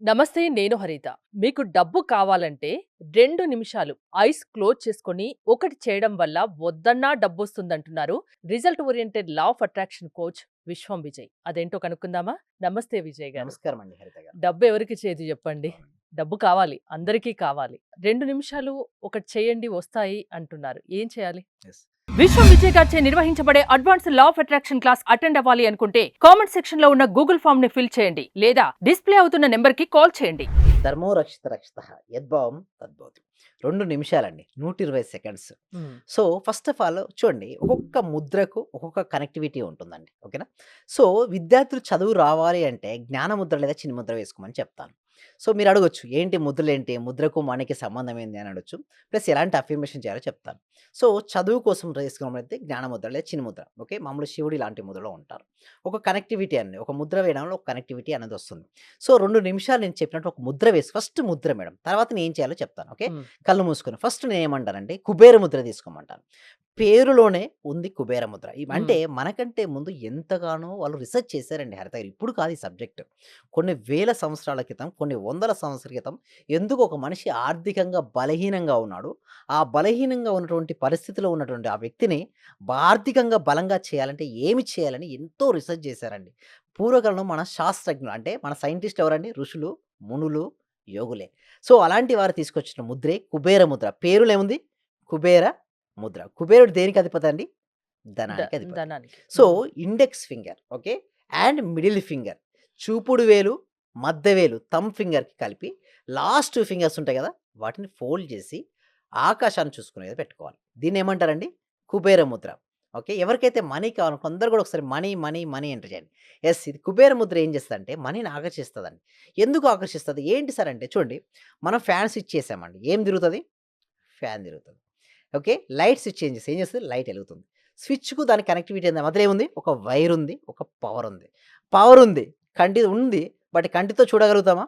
నమస్తే. నేను హరిత. మీకు డబ్బు కావాలంటే 2 నిమిషాలు ఐస్ క్లోజ్ చేసుకొని ఒకటి చేయడం వల్ల వద్దన్నా డబ్బొస్తుందంటున్నారు result oriented law of attraction coach Vishwam Vijay. అదేంటో కనుక్కుందామా? నమస్తే విజయ్ గారు. నమస్కారం అండి హరిత గారు. డబ్బు ఎవరికి చేదు చెప్పండి? అవునండి. డబ్బు కావాలి. అందరికీ కావాలి. 2 నిమిషాలు ఒకటి చేయండి వస్తాయి అంటున్నారు. ఏం చేయాలి? యెస్. విశ్వం విజయ్ గారిచే నిర్వహించబడే advance law of attraction class attend అవ్వాలి అనుకుంటే కామెంట్ సెక్షన్ లో ఉన్న గూగుల్ ఫామ్ ని ఫిల్ చేయండి లేదా డిస్ప్లే అవుతున్న నెంబర్ కి కాల్ చేయండి. ధర్మో రక్షిత రక్షితః యద్భావం తద్భవతి. 2 నిమిషాలండి. 120 seconds. So, first of all చూడండి, ఒక్కొక్క ముద్రకు ఒక్కొక్క కనెక్టివిటీ ఉంటుందండి. ఓకేనా? సో, విద్యార్థులు చదువు రావాలి అంటే జ్ఞాన ముద్ర లేదా చిన్న ముద్ర వేసుకోమని చెప్తాను. సో, మీరు అడగొచ్చు, ఏంటి ముద్రలేంటి? ముద్రకు మనకి సంబంధం ఏంది అని అడగొచ్చు. ప్లస్ ఎలాంటి అఫర్మేషన్ చేయాలో చెప్తాను. సో, చదువు కోసం వేసుకోవడమైతే జ్ఞాన ముద్ర లేదా చిన్న ముద్ర. ఓకే. మామూలు శివుడు ఇలాంటి ముద్రలో ఉంటారు. ఒక కనెక్టివిటీ అండి. ఒక ముద్ర వేయడంలో ఒక కనెక్టివిటీ అనేది వస్తుంది. సో, 2 నిమిషాలు నేను చెప్పినట్టు ఒక ముద్ర వేసి ఫస్ట్ ముద్ర మేడం. తర్వాత నేనేం చేయాలో చెప్తాను. ఓకే. కళ్ళు మూసుకొని ఫస్ట్ నేనేమంటానంటే కుబేర ముద్ర తీసుకోమంటాను. పేరులోనే ఉంది కుబేర ముద్ర. అంటే మనకంటే ముందు ఎంతగానో వాళ్ళు రిసర్చ్ చేశారండి హరిత గారు. ఇప్పుడు కాదు ఈ సబ్జెక్ట్. కొన్ని వేల సంవత్సరాల క్రితం, కొన్ని వందల సంవత్సరాల క్రితం ఎందుకు ఒక మనిషి ఆర్థికంగా బలహీనంగా ఉన్నాడు. ఆ బలహీనంగా ఉన్నటువంటి పరిస్థితిలో ఉన్నటువంటి ఆ వ్యక్తిని ఆర్థికంగా బలంగా చేయాలంటే ఏమి చేయాలని ఎంతో రిసర్చ్ చేశారండి. పూర్వకాలంలో మన శాస్త్రజ్ఞులు అంటే మన సైంటిస్ట్ ఎవరండి? ఋషులు, మునులు, యోగులే. సో, అలాంటి వారు తీసుకొచ్చిన ముద్రే కుబేర ముద్ర. పేరులో ఏముంది? కుబేర ముద్ర. కుబేరుడు దేనికి అధిపతి అండి? ధనానికి అధిపతి. ధనానికి. So, index finger okay. And middle finger, చూపుడు వేలు, మధ్య వేలు, థంబ్ ఫింగర్‌కి కలిపి లాస్ట్ ఫింగర్స్ ఉంటాయి గదా! వాటిని ఫోల్డ్ చేసి ఆకాశాన్ని చూసుకునేది పెట్టుకోవాలి. దీన్నేమంటారండి? కుబేర ముద్ర. ఓకే. ఎవరికైతే మనీ కావాలనుకో అందరూ గూడా ఒకసారి మనీ, మనీ, మనీ ఎంటర్ చేయండి. యెస్. ఇది కుబేర ముద్ర ఏం చేస్తదంటే మనీని ఆకర్షిస్తదండి. ఎందుకు ఆకర్షిస్తది? ఏంటి సార్ అంటే చూడండి, మనం ఫ్యాన్ స్విచ్ చేసామండి. ఏం తిరుగుతది? ఫ్యాన్ తిరుగుతది. ఓకే. లైట్ స్విచ్ చేంజ్ చేస్తే ఏం చేస్తది? లైట్ ఎలుగుతుంది. స్విచ్‌కు దానికి కనెక్టివిటీ ఏంది? మధ్యలో ఏముంది? ఒక వైర్ ఉంది. ఒక పవర్ ఉంది. పవర్ ఉంది. కంటి ఉంది. బట్ కంటితో చూడగలుగుతామా?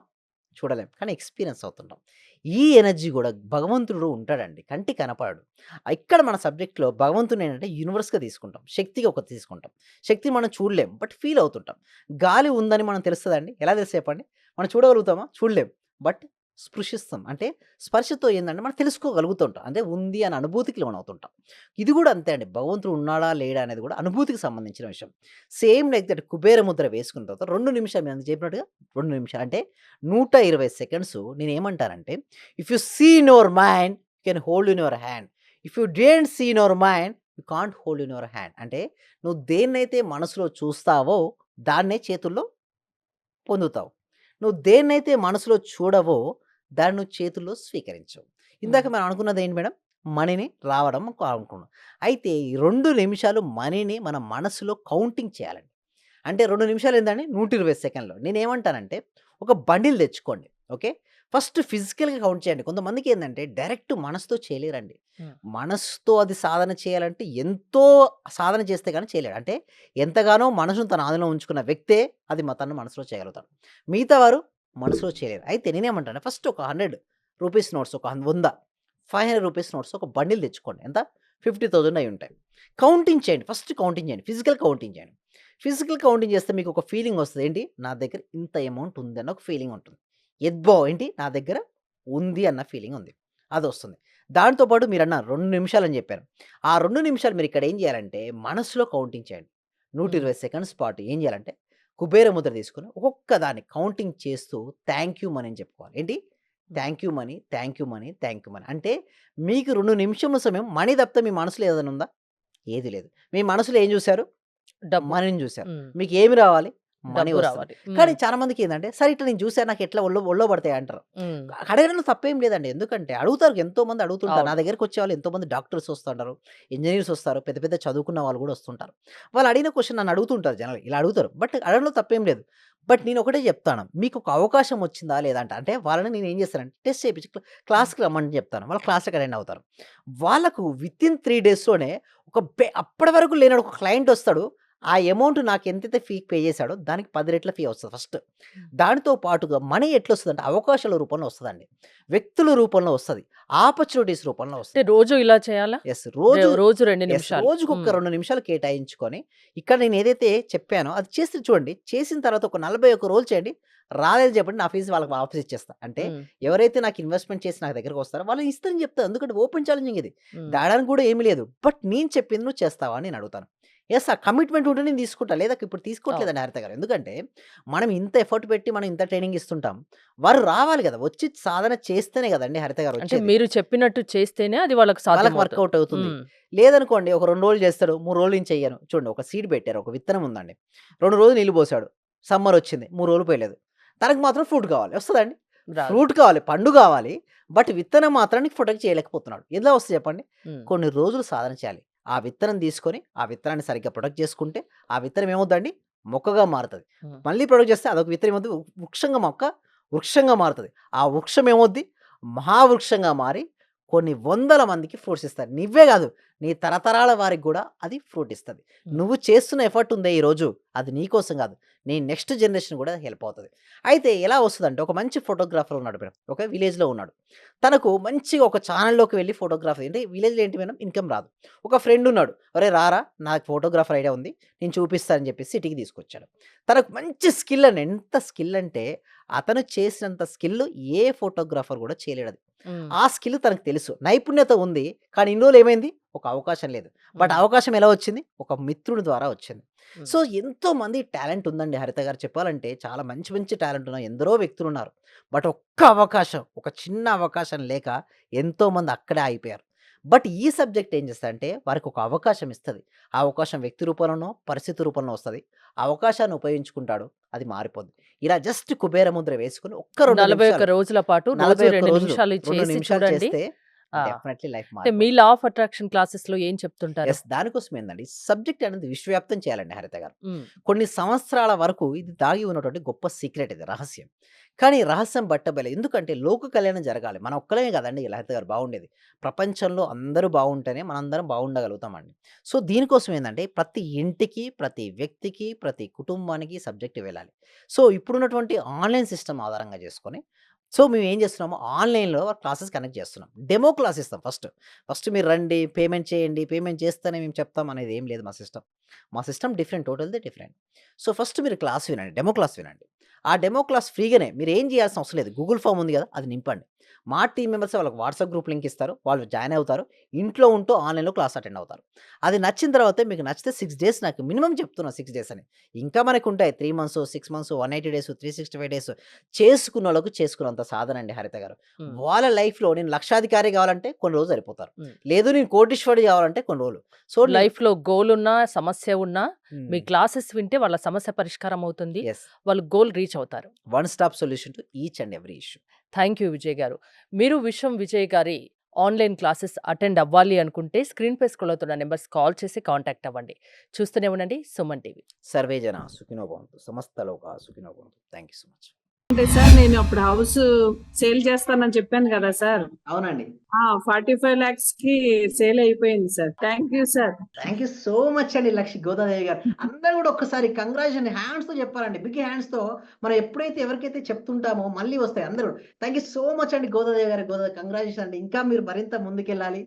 చూడలేం. కానీ ఎక్స్‌పీరియన్స్ అవుతుంటాం. ఈ ఎనర్జీ గూడా భగవంతుడు ఉంటాడండి. కంటికి కనపడడు. ఇక్కడ మన సబ్జెక్ట్‌లో భగవంతుడిని ఏంటంటే యూనివర్స్‌గా తీసుకుంటాం. శక్తిగా ఒకటి తీసుకుంటాం. శక్తిని మనం చూడలేం. బట్ ఫీల్ అవుతుంటాం. గాలి ఉందని మనం తెలుస్తదండి. ఎలా తెలుసు చెప్పండి? మనం చూడగలుగుతామా? చూడలేం. బట్ స్పృశిస్తాం. అంటే స్పర్శతో ఏందంటే మనం తెలుసుకోగలుగుతుంటాం. అంటే ఉంది అనే అనుభూతికి లోనవుతుంటాం. ఇది గూడా అంతే అండి. భగవంతుడు ఉన్నాడా? లేడా? అనేది గూడా అనుభూతికి సంబంధించిన విషయం. Same like that Kubera Mudra వేసుకున్న తర్వాత 2 నిమిషాలు నేను చెప్పినట్టుగా 2 నిమిషాలు అంటే 120 సెకండ్స్ నేనేమంటానంటే, if you see in your mind you can hold in your hand. If you don't see in your mind you can't hold in your hand. అంటే నువ్వు దేన్నైతే మనసులో చూస్తావో దాన్నే చేతుల్లో పొందుతావు. నువ్వు దేన్నైతే మనసులో చూడవో దాన్ని నువ్వు చేతుల్లో స్వీకరించవు. ఇందాక మనం అనుకున్నదేంటి మేడం? మనీని రావడం అనుకున్నాం. అయితే ఈ 2 నిమిషాలు మనీని మన మనసులో కౌంటింగ్ చేయాలండి. అంటే 2 నిమిషాలు ఏందండి? 120 సెకన్లు. నేనేమంటానంటే ఒక బండిల్ తెచ్చుకోండి. ఓకే. ఫస్ట్ ఫిజికల్‌గా కౌంట్ చేయండి. కొంతమందికి ఏందంటే డైరెక్ట్ మనసుతో చేయలేరండి. మనసుతో అది సాధన చేయాలంటే ఎంతో సాధన చేస్తే గాని చేయలేడు. అంటే ఎంతగానో మనసును తన ఆధీనంలో ఉంచుకున్న వ్యక్తే అది తను మనసులో చేయగలుగుతాడు. మిగతా వారు మనసులో చేయలేరు. అయితే నేనేమంటాను ఫస్ట్ ఒక 100 రూపీస్ నోట్స్, ఒక 100, 500 రూపీస్ నోట్స్ ఒక బండిల్ తెచ్చుకోండి. ఎంత? 50,000 అయ్యుంటాయి. కౌంటింగ్ చేయండి. ఫస్ట్ కౌంటింగ్ చేయండి. ఫిజికల్ కౌంటింగ్ చేయండి. ఫిజికల్ కౌంటింగ్ చేస్తే మీకు ఒక ఫీలింగ్ వస్తది. ఏంటి? నా దగ్గర ఇంత అమౌంట్ ఉంది అన్న ఒక ఫీలింగ్ ఉంటుంది. ఏంటి? నా దగ్గర ఉంది అన్న ఫీలింగ్ ఉంది. అదొస్తుంది. దాంతో పాటు మీరన్నారు 2 నిమిషాలని జెప్పారు. ఆ 2 నిమిషాలు మీరిక్కడ ఏం జేయాలంటే మనసులో కౌంటింగ్ చేయండి. 120 సెకండ్స్ పాటు ఏం జేయాలంటే కుబేర ముద్ర తీసుకొని ఒక్కొక్క దాన్ని కౌంటింగ్ చేస్తూ థాంక్ యూ మనీ అని చెప్పుకోవాలి. ఏంటి? Thank you money, thank you money, thank you money. అంటే మీకు 2 నిమిషముల సమయం మనీ తప్పితే మీ మనసులో ఏదైనా ఉందా? ఏది లేదు. మీ మనసులో ఏం జూసారు? డబ్బు. మనీని జూసారు. హ్మ్. మీకేమి రావాలి? మనీ డబ్బు వస్తుంది. రావాలి. కానీ చాలా మందికేందంటే, సరే ఇట్లా నేను జూసాను నాకెట్లా ఒళ్ళో పడతాయి అంటారు. హ్మ్. అడగడంలో తప్పేం లేదండి. ఎందుకంటే అడుగుతారు, ఎంతోమంది అడుగుతుంటారు. నా అవును. దగ్గరకొచ్చేవాళ్ళు ఎంతోమంది డాక్టర్స్ వస్తుంటారు, ఇంజినీర్స్ వస్తారు, పెద్ద పెద్ద చదువుకున్న వాళ్ళు గూడా వస్తుంటారు. వాళ్ళు అడిగిన క్వెషన్ నన్ను అడుగుతుంటారు జనాలు. ఇలా అడుగుతారు. బట్ అడగడంలో తప్పేం లేదు. బట్ నేనొకటే జెప్తాను. మీకొక అవకాశం వచ్చిందా లేదా అంటే వాళ్ళని నేనేం చేస్తానంటే టెస్ట్ చేపిచ్చి క్లాస్‌కి రమ్మని జెప్తాను. వాళ్ళు క్లాస్‌కి అటెండ్ అవుతారు. వాళ్ళకు వితిన్ 3 డేస్‌లోనే ఒక అప్పటి వరకు లేనోడు ఒక క్లయింట్ వస్తాడు. ఆ అమౌంట్ నాకు ఎంతైతే ఫీ పే చేశాడో దానికి 10 రెట్ల ఫీ వస్తది ఫస్ట్. దానితో పాటుగా మనీ ఎట్లొస్తదంటే అవకాశాల రూపంలో వస్తదండి. వ్యక్తుల రూపంలో వస్తది. ఆపర్చునిటీస్ రూపంలో అంటే వస్తది. రోజు ఇలా చేయాలా? యెస్. రోజు రోజు 2 యెస్. నిమిషాలు. రోజుకొక 2 నిమిషాలు కేటాయించుకొని, ఇక్కడ నేను ఏదైతే చెప్పానో అది చేసి చూడండి. చేసిన తర్వాత ఒక 41 రోజులు చేయండి. రాలేదు చెప్పండి నా ఫీస్ వాళ్ళకి వాపస్ ఇచ్చేస్తా. అంటే హ్మ్. ఎవరైతే నాకు ఇన్వెస్ట్‌మెంట్ చేసి నా దగ్గరకొస్తారో వాళ్ళకి ఇస్తానని చెప్తా. ఎందుకంటే ఓపెన్ ఛాలెంజింగ్ ఇది. హ్మ్. దాడానికి కూడా ఏమి లేదు. బట్ నేను చెప్పింది నువ్వు చేస్తావా అని నేను అడుగుతాను. యెస్. ఆ కమిట్మెంట్ ఉంటే నేను తీసుకుంటా. లేదా ఇప్పుడు అవును. తీసుకోవట్లేదండి హరిత గారు. ఎందుకంటే మనం ఇంత ఎఫర్ట్ పెట్టి మనం ఇంత ట్రైనింగ్ ఇస్తుంటాం. వారు రావాలి కదా! వచ్చి సాధన చేస్తేనే కదండీ హరిత గారు అంటే వచ్చేది. మీరు చెప్పినట్టు చేస్తేనే అది వాళ్ళకి వాళ్ళకి సాధ్యమవుతది. వర్కౌట్ అవుతుంది. హ్మ్. లేదనుకోండి ఒక 2 రోజులు చేస్తాడు. 3 రోజులు నేను చెయ్యను. చూడండి ఒక సీడ్ పెట్టారు. ఒక విత్తనం ఉందండి. 2 రోజులు నీళ్లు పోసాడు. సమ్మర్ వచ్చింది. 3 రోజులు పోయలేదు. తనకు మాత్రం ఫ్రూట్ కావాలి. వస్తదండి? రాదు. ఫ్రూట్ కావాలి. పండు కావాలి. బట్ విత్తనం మాత్రానికి ప్రొటెక్ట్ చేయలేకపోతున్నాడు. ఎలా వస్తది చెప్పండి? హ్మ్. కొన్ని రోజులు సాధన చేయాలి. ఆ విత్తనం తీసుకొని, ఆ విత్తనాన్ని సరిగ్గా ప్రొటెక్ట్ చేసుకుంటే, ఆ విత్తనం ఏమవుద్దండి? మొక్కగా మారుతది. హ్మ్. మళ్ళీ ప్రొటెక్ట్ చేస్తే అదొక విత్తనం ఏమవుద్ది? వృక్షంగా మారుతది. ఆ వృక్షం ఏమవుద్ది? మహావృక్షంగా మారి కొన్ని వందల మందికి ఫ్రూట్స్ ఇస్తది. నువ్వే గాదు, నీ తరతరాల వారికి గూడా అది ఫ్రూట్ ఇస్తది. హ్మ్. నువ్వు చేస్తున్న ఎఫర్ట్ ఉందే ఈరోజు, అది నీ కోసం గాదు. నీ నెక్స్ట్ జనరేషన్ గూడా హెల్ప్ అవుతది. అయితే ఎలా వస్తదంటే, ఒక మంచి ఫోటోగ్రాఫర్ ఉన్నాడు మేడం. ఒక విలేజ్‌లో ఉన్నాడు. తనకు మంచిగా ఒక ఛానెల్‌లోకి వెళ్లి ఫోటోగ్రఫీ అంటే విలేజ్‌లో ఏంటి మేడం ఇన్‌కమ్ రాదు. ఒక ఫ్రెండ్ ఉన్నాడు. "అరేయ్! రారా నాకు ఫోటోగ్రాఫర్ ఐడియా ఉంది. నేను చూపిస్తా" అని చెప్పేసి సిటీకి తీసుకొచ్చాడు. తనకు మంచి స్కిల్ అండి. ఎంత స్కిల్ అంటే, అతను చేసినంత స్కిల్ ఏ ఫోటోగ్రాఫర్ గూడా చేయలేడది. హ్మ్. ఆ స్కిల్ తనకు తెలుసు. నైపుణ్యత ఉంది. కానీ ఇన్ని రోజులు ఏమైంది? ఒక అవకాశం లేదు. బట్ హ్మ్. అవకాశం ఎలా వచ్చింది? ఒక మిత్రుడి ద్వారా వచ్చింది. హ్మ్. సో, ఎంతోమంది టాలెంట్ ఉందండి హరిత గారు చెప్పాలంటే చాలా మంచి మంచి టాలెంట్ ఉన్న ఎందరో వ్యక్తులున్నారు. బట్ ఒక్క అవకాశం, ఒక చిన్న అవకాశం లేక ఎంతోమంది అక్కడే ఆగిపోయారు. బట్ ఈ సబ్జెక్ట్ ఏం చేస్తదంటే వారికి ఒక అవకాశం ఇస్తది. ఆ అవకాశం వ్యక్తి రూపంలోనో, పరిస్థితి రూపంలో వస్తది. ఆ అవకాశాన్ని ఉపయోగించుకుంటాడు. అది మారిపోద్ది. ఇలా జస్ట్ కుబేర ముద్ర వేసుకొని ఒక్క 2 41 నిమిషాలు రోజుల పాటు రోజు 41 2 రోజులు నిమిషాలు 2 చేసి నిమిషాలు చూడండి. చేస్తే ఆ! డెఫినైట్‌లీ లైఫ్ అంటే మీ మారిపోద్ది. లా ఆఫ్ అట్రాక్షన్ క్లాసెస్‌లో ఏం చెప్తుంటారు? యెస్. దానికోసం ఏందండి సబ్జెక్ట్ అనేది విశ్వవ్యాప్తం చేయాలండి హరిత గారు. హ్మ్. కొన్ని సంవత్సరాల వరకు ఇది దాగి ఉన్నటువంటి గొప్ప సీక్రెట్ ఇది రహస్యం. కానీ రహస్యం బట్టబయలే. ఎందుకంటే లోక కళ్యాణం జరగాలి. మనం ఒక్కలమే కాదండి లలిత గారు బాగుండేది. ప్రపంచంలో అందరూ బాగుంటేనే మనందరం బాగుండగలుగుతామండి. సో, దీనికోసం ఏందంటే ప్రతి ఇంటికి, ప్రతి వ్యక్తికి, ప్రతి కుటుంబానికి సబ్జెక్ట్ వెళ్ళాలి. సో, ఇప్పుడున్నటువంటి ఆన్‌లైన్ సిస్టమ్ ఆధారంగా చేసుకొని సో, మేమేం చేస్తున్నాము ఆన్‌లైన్‌లో క్లాసెస్ కండక్ట్ చేస్తున్నాం. డెమో క్లాస్ ఇస్తాం ఫస్ట్. ఫస్ట్ మీరు రండి, పేమెంట్ చేయండి, పేమెంట్ చేస్తేనే మేము చెప్తాం అనేది ఏం లేదు మా సిస్టమ్. మా సిస్టమ్ డిఫరెంట్. టోటల్‌ది డిఫరెంట్. సో, ఫస్ట్ మీరు క్లాస్ వినండి. డెమో క్లాస్ వినండి. ఆ డెమో క్లాస్ ఫ్రీగానే. మీరేం చేయాల్సిన అవసరం లేదు. గూగుల్ ఫార్మ్ ఉంది గదా! అది నింపండి. మా టీమ్ మెంబర్సే వాళ్ళకి వాట్సాప్ గ్రూప్ లింక్ ఇస్తారు. వాళ్ళు జాయిన్ అవుతారు. ఇంట్లో ఉంటూ ఆన్‌లైన్‌లో క్లాస్ అటెండ్ అవుతారు. అది నచ్చిన తర్వాత మీకు నచ్చితే 6 డేస్ నాకు మినిమమ్ చెప్తున్నా 6 డేస్ అని. ఇంకా మనకుంటాయి 3 మంత్స్, 6 మంత్స్, 180 డేస్, 365 డేస్ చేసుకున్నోళ్ళకు చేసుకున్నంత సాధనండి హరిత గారు. హ్మ్. వాళ్ళ లైఫ్‌లో నేను లక్షాధికారి కావాలంటే కొన్ని రోజులు సరిపోతారు. హ్మ్. లేదు నేను కోటీశ్వరుడు కావాలంటే కొన్ని రోజులు. సో, నేను లైఫ్‌లో గోల్ ఉన్నా, సమస్య ఉన్నా మీ హ్మ్. క్లాసెస్ వింటే వాళ్ళ సమస్య పరిష్కారం అవుతుంది. యెస్. వాళ్ళు గోల్ రీచ్ అవుతారు. One stop solution to each and every issue. Thank you Vijay గారు. మీరు విశ్వం విజయ్ గారి ఆన్‌లైన్ క్లాసెస్ అటెండ్ అవ్వాలి అనుకుంటే స్క్రీన్‌పై స్క్రోల్ అవుతున్న నంబర్స్ కాల్ చేసి కాంటాక్ట్ అవ్వండి. చూస్తూనే ఉండండి సుమన్ టీవీ. సర్వే జన సుఖినో భవంతు. సమస్త లోకా సుఖినో భవంతు. Thank you so much. అంటే సార్ నేను అప్పుడు హౌస్ సేల్ చేస్తానని చెప్పాను కదా సార్. అవునండి. 45 lakhs కి సేల్ అయిపోయింది sir. Thank you sir. Thank you so much అండి లక్షి గోదాదేవి గారు. అందరూ గూడా ఒక్కసారి కంగ్రాచ్యులేషన్ హ్యాండ్స్‌తో చెప్పాలండి. బిగ్ హ్యాండ్స్‌తో మనం ఎప్పుడైతే ఎవరికైతే చెప్తుంటామో మళ్ళీ వస్తాయి అందరూ. థాంక్ యూ సో మచ్ అండి గోదాదేవి గారు. కంగ్రాచ్యులేషన్ అండి. ఇంకా మీరు మరింత ముందుకెళ్ళాలి.